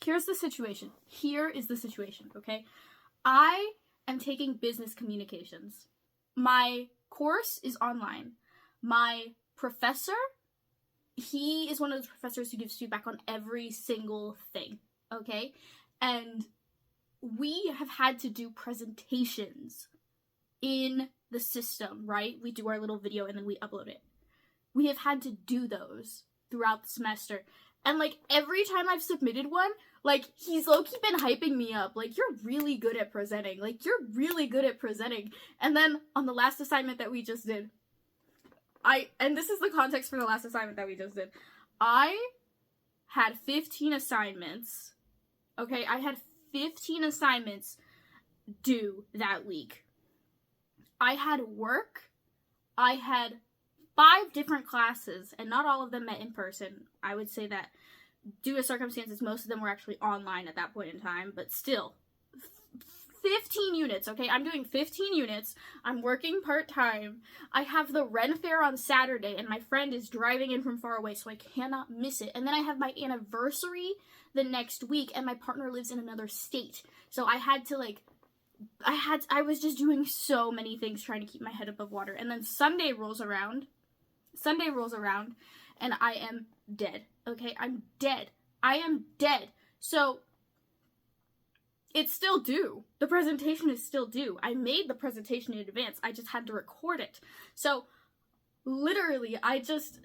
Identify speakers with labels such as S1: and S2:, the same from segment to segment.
S1: here's the situation. Here is the situation, okay? I am taking business communications. My course is online. My professor, he is one of those professors who gives feedback on every single thing, okay? And we have had to do presentations in the system, right? We do our little video and then we upload it. We have had to do those throughout the semester. And, like, every time I've submitted one, like, he's low-key been hyping me up. Like, you're really good at presenting. Like, you're really good at presenting. And then, on the last assignment that we just did, and this is the context for the last assignment that we just did, I had 15 assignments, okay? I had 15 assignments due that week. I had work, I had 5 different classes, and not all of them met in person. I would say that due to circumstances, most of them were actually online at that point in time, but still, 15 units, okay? I'm doing 15 units, I'm working part-time, I have the Ren Fair on Saturday, and my friend is driving in from far away, so I cannot miss it. And then I have my anniversary the next week, and my partner lives in another state, so I had to, like, I was just doing so many things trying to keep my head above water. And then Sunday rolls around, and I am dead, okay? I'm dead. I am dead. So, it's still due. The presentation is still due. I made the presentation in advance. I just had to record it. So, literally, I just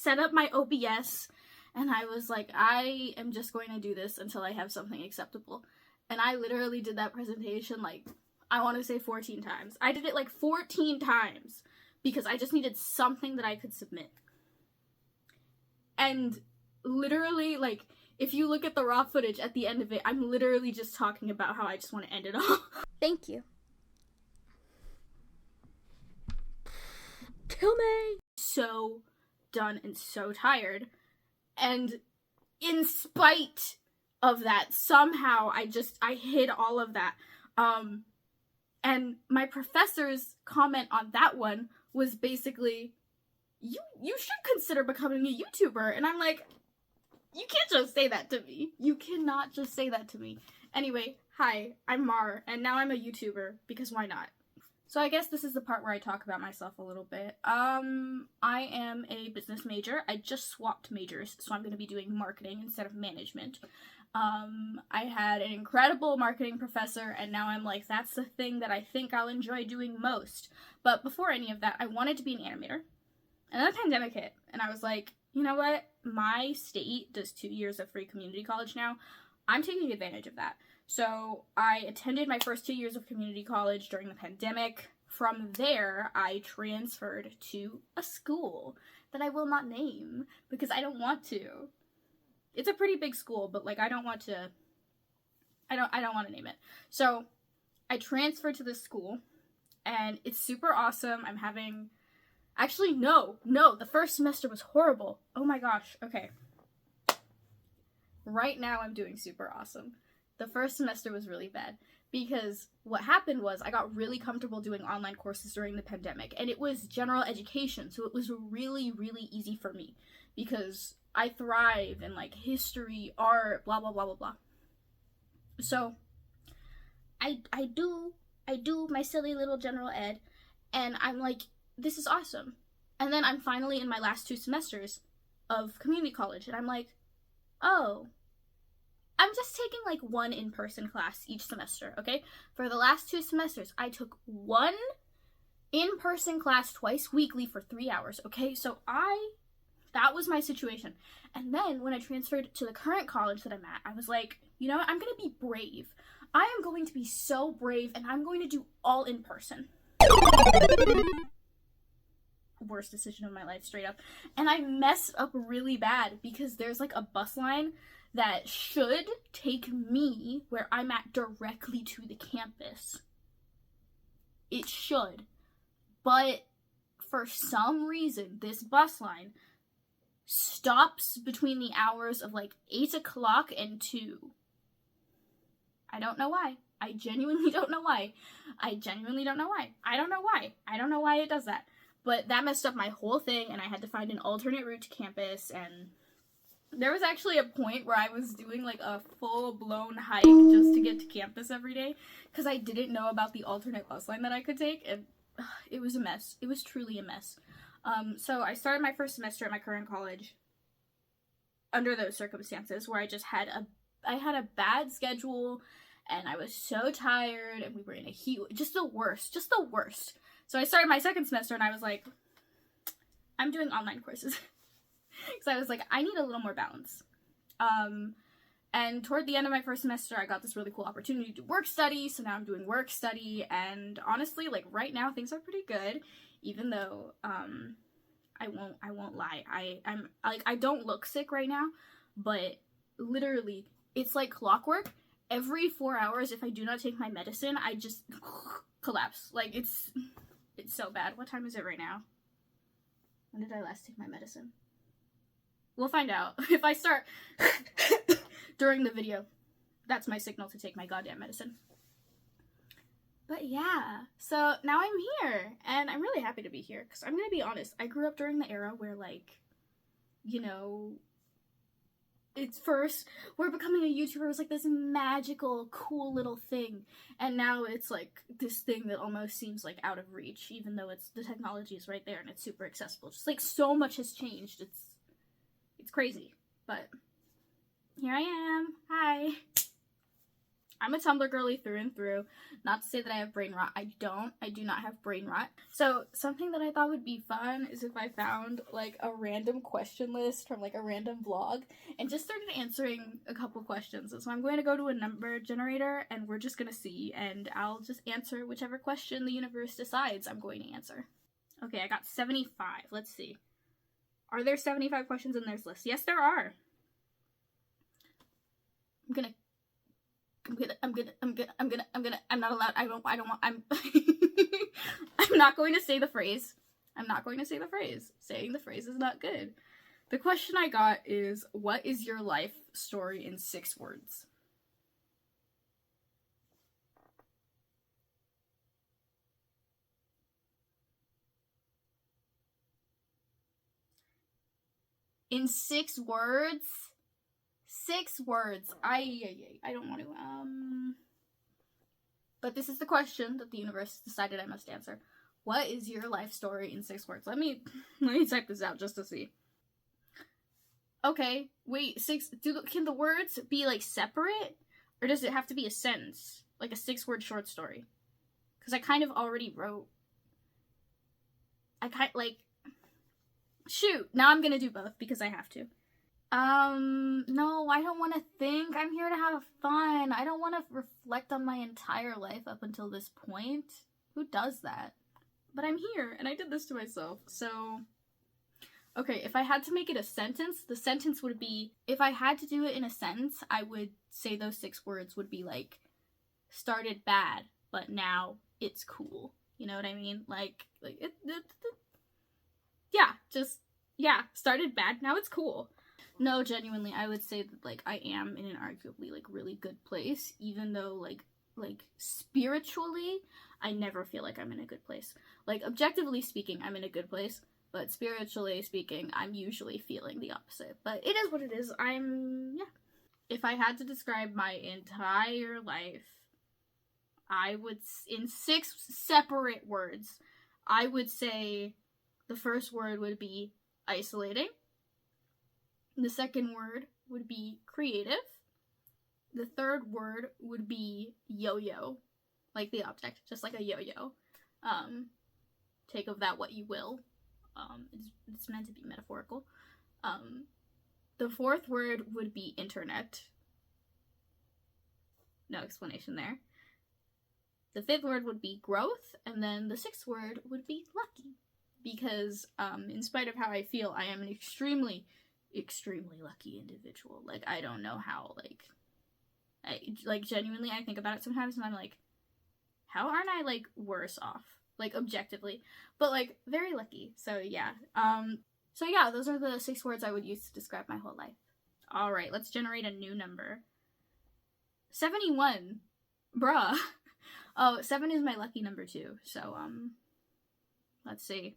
S1: set up my OBS, and I was like, I am just going to do this until I have something acceptable. And I literally did that presentation, like, I want to say 14 times. I did it, like, 14 times because I just needed something that I could submit. And literally, like, if you look at the raw footage at the end of it, I'm literally just talking about how I just want to end it all.
S2: Thank you. Kill me!
S1: So done and so tired. And in spite of that, somehow I hid all of that. And my professor's comment on that one was basically, you should consider becoming a YouTuber. And I'm like, you can't just say that to me. You cannot just say that to me. Anyway, hi, I'm Mar, and now I'm a YouTuber, because why not? So I guess this is the part where I talk about myself a little bit. I am a business major. I just swapped majors, so I'm going to be doing marketing instead of management. I had an incredible marketing professor, and now I'm like, that's the thing that I think I'll enjoy doing most. But before any of that, I wanted to be an animator. And then the pandemic hit, and I was like, you know what? My state does 2 years of free community college now. I'm taking advantage of that. So I attended my first 2 years of community college during the pandemic. From there, I transferred to a school that I will not name because I don't want to. It's a pretty big school, but, like, I don't want to name it. So I transferred to this school, and it's super awesome. I'm having, actually, no, the first semester was horrible. Oh my gosh, okay. Right now I'm doing super awesome. The first semester was really bad because what happened was I got really comfortable doing online courses during the pandemic, and it was general education, so it was really, really easy for me because I thrive in, like, history, art, blah, blah, blah, blah, blah. So, I do my silly little general ed, and I'm like, this is awesome. And then I'm finally in my last 2 semesters of community college, and I'm like, oh, I'm just taking, like, 1 in-person class each semester, okay? For the last 2 semesters, I took 1 in-person class twice weekly for 3 hours, okay? So that was my situation. And then when I transferred to the current college that I'm at, I was like, you know what? I'm going to be brave. I am going to be so brave, and I'm going to do all in person. Worst decision of my life, straight up. And I messed up really bad because there's, like, a bus line that should take me where I'm at directly to the campus. It should. But for some reason, this bus line stops between the hours of, like, 8 o'clock and 2. I don't know why. I genuinely don't know why. I don't know why it does that. But that messed up my whole thing, and I had to find an alternate route to campus, and There was actually a point where I was doing like a full-blown hike just to get to campus every day because I didn't know about the alternate bus line that I could take, and it was a mess. It was truly a mess. So I started my first semester at my current college under those circumstances where I had a bad schedule and I was so tired and we were in a heat, just the worst. So I started my second semester and I was like, I'm doing online courses. Because I was like, I need a little more balance. And toward the end of my first semester, I got this really cool opportunity to do work study, so now I'm doing work study, and honestly, like, right now, things are pretty good, even though, I won't lie, I don't look sick right now, but literally, it's like clockwork. Every 4 hours, if I do not take my medicine, I just collapse. Like, it's so bad. What time is it right now? When did I last take my medicine? We'll find out. If I start during the video, that's my signal to take my goddamn medicine. But yeah, so now I'm here, and I'm really happy to be here, because I'm gonna be honest, I grew up during the era where, like, you know, it's first, where becoming a YouTuber was like this magical, cool little thing, and now it's like this thing that almost seems like out of reach, even though the technology is right there and it's super accessible. Just like so much has changed. It's crazy, but here I am. Hi. I'm a Tumblr girly through and through. Not to say that I have brain rot. I do not have brain rot. So something that I thought would be fun is if I found like a random question list from like a random vlog and just started answering a couple questions. So I'm going to go to a number generator and we're just going to see, and I'll just answer whichever question the universe decides I'm going to answer. Okay, I got 75. Let's see. Are there 75 questions in this list? Yes, there are. I'm not allowed. I'm not going to say the phrase. Saying the phrase is not good. The question I got is, what is your life story in 6 words? In 6 words? 6 words. I don't want to, But this is the question that the universe decided I must answer. What is your life story in 6 words? Let me type this out just to see. Okay, wait, 6, can the words be, like, separate? Or does it have to be a sentence? Like a 6-word short story? Because I kind of already wrote... Shoot, now I'm gonna do both because I have to. No, I don't want to think. I'm here to have fun. I don't want to reflect on my entire life up until this point. Who does that? But I'm here, and I did this to myself, so... Okay, if I had to make it a sentence, the sentence would be... If I had to do it in a sentence, I would say those 6 words would be, like, started bad, but now it's cool. You know what I mean? Started bad, now it's cool. No, genuinely, I would say that, like, I am in an arguably, like, really good place, even though, like, spiritually, I never feel like I'm in a good place. Like, objectively speaking, I'm in a good place, but spiritually speaking, I'm usually feeling the opposite. But it is what it is. If I had to describe my entire life, I would, in 6 separate words, I would say the first word would be isolating. The second word would be creative. The third word would be yo-yo. Like the object, just like a yo-yo. Take of that what you will. It's meant to be metaphorical. The fourth word would be internet. No explanation there. The 5th word would be growth, and then the 6th word would be lucky. Because, in spite of how I feel, I am an extremely lucky individual. Like, I don't know how, genuinely, I think about it sometimes, and I'm like, how aren't I, like, worse off? Like, objectively. But, like, very lucky. So, yeah. Those are the 6 words I would use to describe my whole life. Alright, let's generate a new number. 71. Bruh. Oh, 7 is my lucky number, too. So, let's see.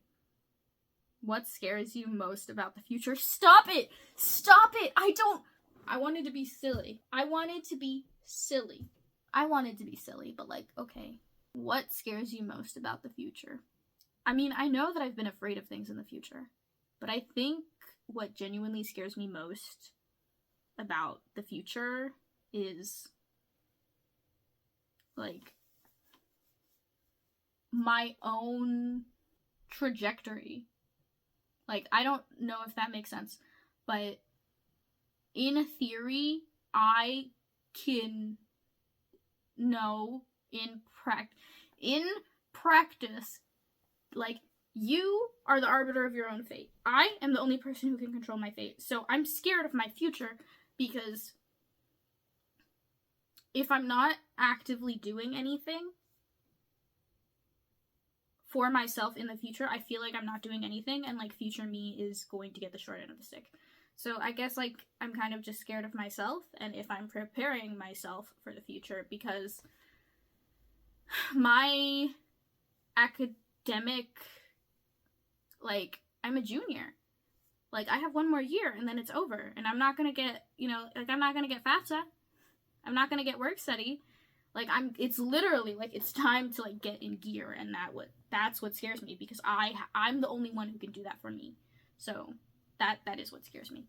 S1: What scares you most about the future? Stop it! Stop it! I wanted to be silly. I wanted to be silly, but like, okay. What scares you most about the future? I mean, I know that I've been afraid of things in the future, but I think what genuinely scares me most about the future is, like, my own trajectory. Like, I don't know if that makes sense, but in theory, I can know in practice, like, you are the arbiter of your own fate. I am the only person who can control my fate. So I'm scared of my future because if I'm not actively doing anything for myself in the future, I feel like I'm not doing anything, and like future me is going to get the short end of the stick. So I guess like I'm kind of just scared of myself, and if I'm preparing myself for the future, because my academic, like, I'm a junior. Like, I have one more year and then it's over, and I'm not gonna get, I'm not gonna get FAFSA. I'm not gonna get work study. Like, it's literally, like, it's time to, like, get in gear, and that's what scares me, because I'm the only one who can do that for me. So, that is what scares me.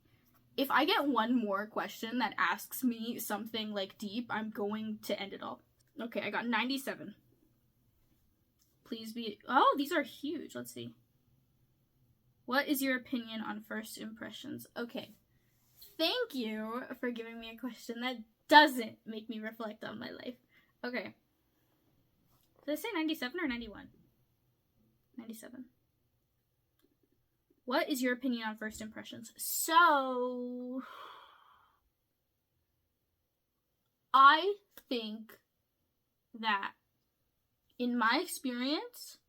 S1: If I get one more question that asks me something, like, deep, I'm going to end it all. Okay, I got 97. Please be, oh, these are huge. Let's see. What is your opinion on first impressions? Okay. Thank you for giving me a question that doesn't make me reflect on my life. Okay. Did I say 97 or 91? 97. What is your opinion on first impressions? So, I think that, in my experience,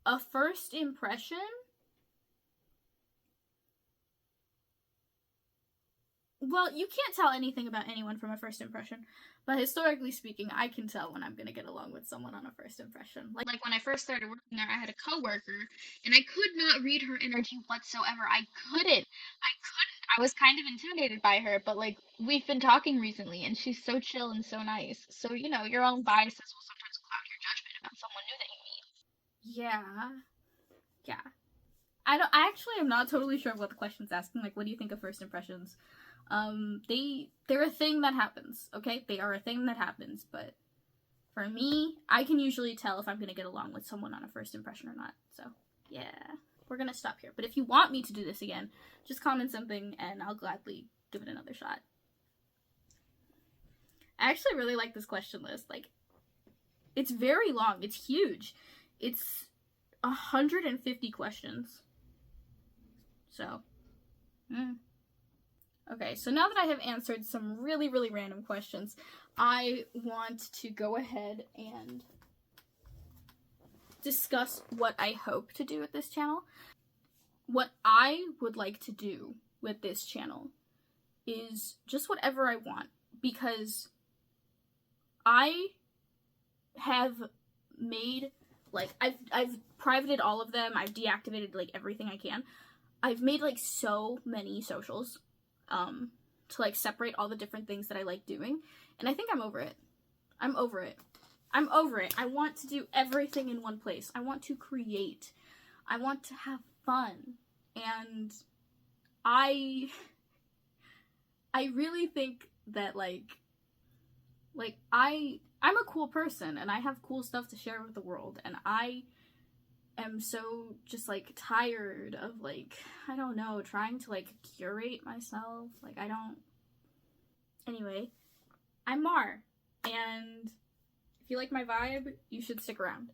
S1: a first impression well, you can't tell anything about anyone from a first impression, but historically speaking, I can tell when I'm gonna get along with someone on a first impression. Like when I first started working there, I had a coworker, and I could not read her energy whatsoever. I couldn't. I was kind of intimidated by her, but like we've been talking recently, and she's so chill and so nice. So your own biases will sometimes cloud your judgment about someone new that you meet. Yeah. I actually am not totally sure what the question's asking. Like, what do you think of first impressions? They're a thing that happens, okay? They are a thing that happens, but for me, I can usually tell if I'm gonna get along with someone on a first impression or not. So, yeah, we're gonna stop here. But if you want me to do this again, just comment something and I'll gladly give it another shot. I actually really like this question list. Like, it's very long. It's huge. It's 150 questions. So, Okay, so now that I have answered some really, really random questions, I want to go ahead and discuss what I hope to do with this channel. What I would like to do with this channel is just whatever I want, because I have made, like, I've privated all of them, I've deactivated, like, everything I can. I've made, like, so many socials, to, like, separate all the different things that I like doing, and I think I'm over it. I'm over it. I want to do everything in one place. I want to create. I want to have fun, and I really think that, I'm a cool person, and I have cool stuff to share with the world, and I am so just, like, tired of, like, I don't know, trying to, like, curate myself. Like, Anyway, I'm Mar, and if you like my vibe, you should stick around.